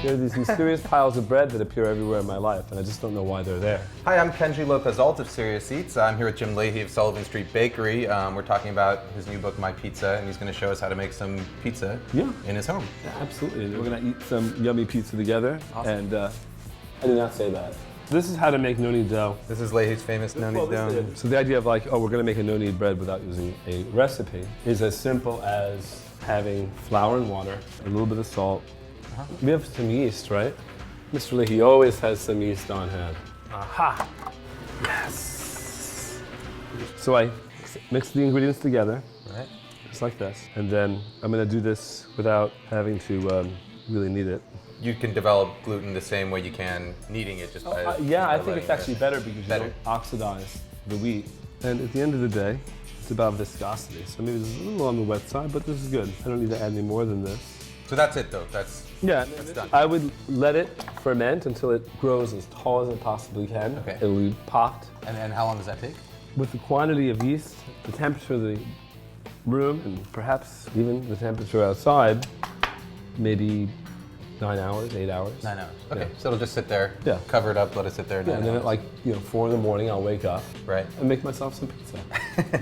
There are these mysterious piles of bread that appear everywhere in my life, and I just don't know why they're there. Hi, I'm Kenji Lopez-Alt of Serious Eats. I'm here with Jim Lahey of Sullivan Street Bakery. We're talking about his new book, My Pizza, and he's going to show us how to make some pizza in his home. Yeah, absolutely. We're going to eat some yummy pizza together. Awesome. And I did not say that. This is how to make no-knead dough. This is Lahey's famous no-knead dough. So the idea of like, oh, we're going to make a no-knead bread without using a recipe is as simple as having flour and water, a little bit of salt. We have some yeast, right? Mr. Lahey always has some yeast on hand. Aha! Yes! So I mix the ingredients together, Right. just like this. And then I'm going to do this without having to really knead it. You can develop gluten the same way you can kneading it just by Yeah, I think letting it's actually better because you don't oxidize the wheat. And at the end of the day, it's about viscosity. So maybe it's a little on the wet side, but this is good. I don't need to add any more than this. So that's it though, that's done. I would let it ferment until it grows as tall as it possibly can. Okay. It will be popped. And then how long does that take? With the quantity of yeast, the temperature of the room, and perhaps even the temperature outside, maybe 9 hours, 8 hours. 9 hours. Okay, Yeah. so it'll just sit there, Yeah. cover it up, let it sit there 9 Yeah, hours. and then at like 4 in the morning, I'll wake up Right. and make myself some pizza.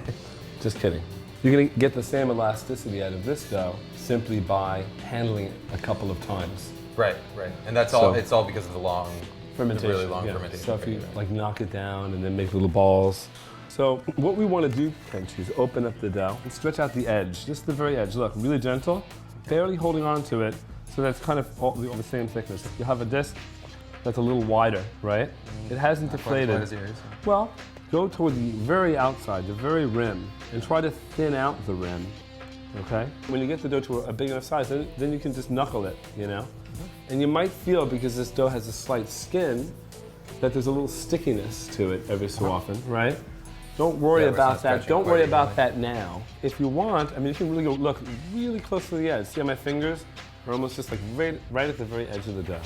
Just kidding. You're gonna get the same elasticity out of this dough simply by handling it a couple of times. Right, right. And that's all, it's all because of the long, Fermentation. the really long yeah. fermentation. So if you period. like knock it down and then make little balls. So what we want to do, Kenji, is open up the dough and stretch out the edge, just the very edge. Look, really gentle, barely holding on to it, so that's kind of all the same thickness. You have a disc that's a little wider, right? It hasn't deflated. As yours. Well, go toward the very outside, the very rim, and try to thin out the rim, okay? When you get the dough to a big enough size, then you can just knuckle it, And you might feel, because this dough has a slight skin, that there's a little stickiness to it every so often, right? Don't worry about that. Don't worry about that now. If you want, you can really go look really close to the edge. See how my fingers are almost just like right at the very edge of the dough.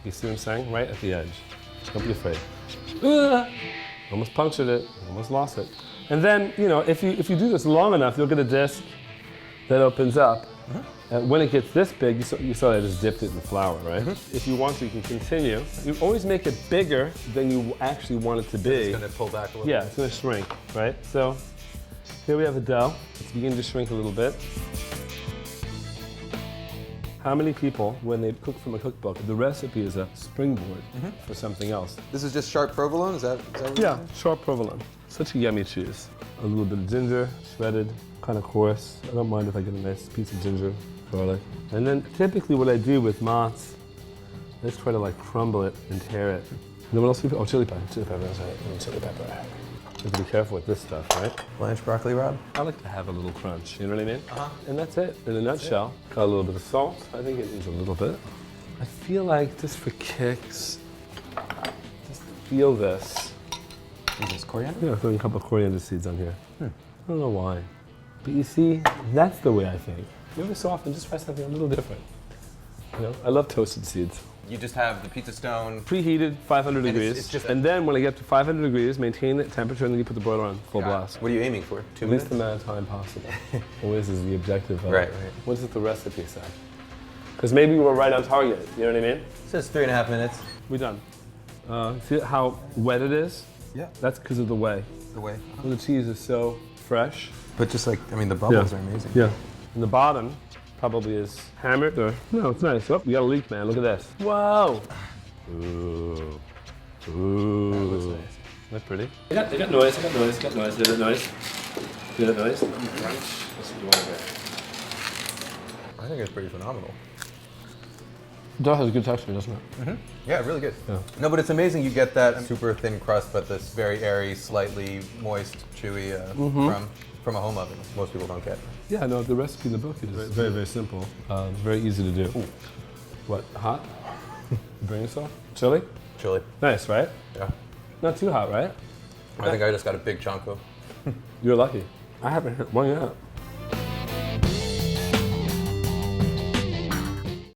You see what I'm saying? Right at the edge. Don't be afraid. Almost punctured it, almost lost it. And then, if you do this long enough, you'll get a disc that opens up. And when it gets this big, you saw I just dipped it in flour, right? If you want to, you can continue. You always make it bigger than you actually want it to be. It's going to pull back a little Yeah, bit. it's going to shrink, right? So here we have a dough. It's beginning to shrink a little bit. How many people, when they cook from a cookbook, the recipe is a springboard for something else? This is just sharp provolone, is that what Yeah, sharp provolone. Such a yummy cheese. A little bit of ginger, shredded, kind of coarse. I don't mind if I get a nice piece of ginger, garlic. And then typically what I do with mozz, I just try to like crumble it and tear it. And then what else do we put? Oh, chili pepper, that's right. Chili pepper. You have to be careful with this stuff, right? Blanched broccoli, Rob? I like to have a little crunch, you know what I mean? And that's it, in a nutshell. Got a little bit of salt. I think it needs a little bit. I feel like, just for kicks, just feel this. Is this coriander? Yeah, throwing a couple of coriander seeds on here. I don't know why. But you see, that's the way I think. Every so often, just try something a little different. I love toasted seeds. You just have the pizza stone. Preheated, 500 degrees. it's just and then when I get to 500 degrees, maintain the temperature, and then you put the broiler on full blast. What are you aiming for? 2 At minutes? least the amount of time possible. Always is the objective of Right, it. right. What does the recipe say? Because maybe we're right on target, you know what I mean? It says 3.5 minutes. We're done. See how wet it is? Yeah. That's because of the whey. The way. The cheese is so fresh. But just like, the bubbles are amazing. Yeah. And the bottom probably is hammered. Or, no, it's nice. Oh, we got a leak, man. Look at this. Whoa. Ooh. Ooh. That looks nice. Isn't that pretty? I got noise. Hear that noise? Hear that noise? Crunch. That's what you want to hear. I think it's pretty phenomenal. Dough has a good texture, doesn't it? Yeah, really good. Yeah. No, but it's amazing you get that super thin crust, but this very airy, slightly moist, chewy from a home oven. Most people don't get. Yeah, no, the recipe in the book is very, very simple. Very easy to do. Ooh. What, hot? Bring yourself? Chili? Chili. Nice, right? Yeah. Not too hot, right? I think I just got a big chunk of. You're lucky. I haven't hit one yet.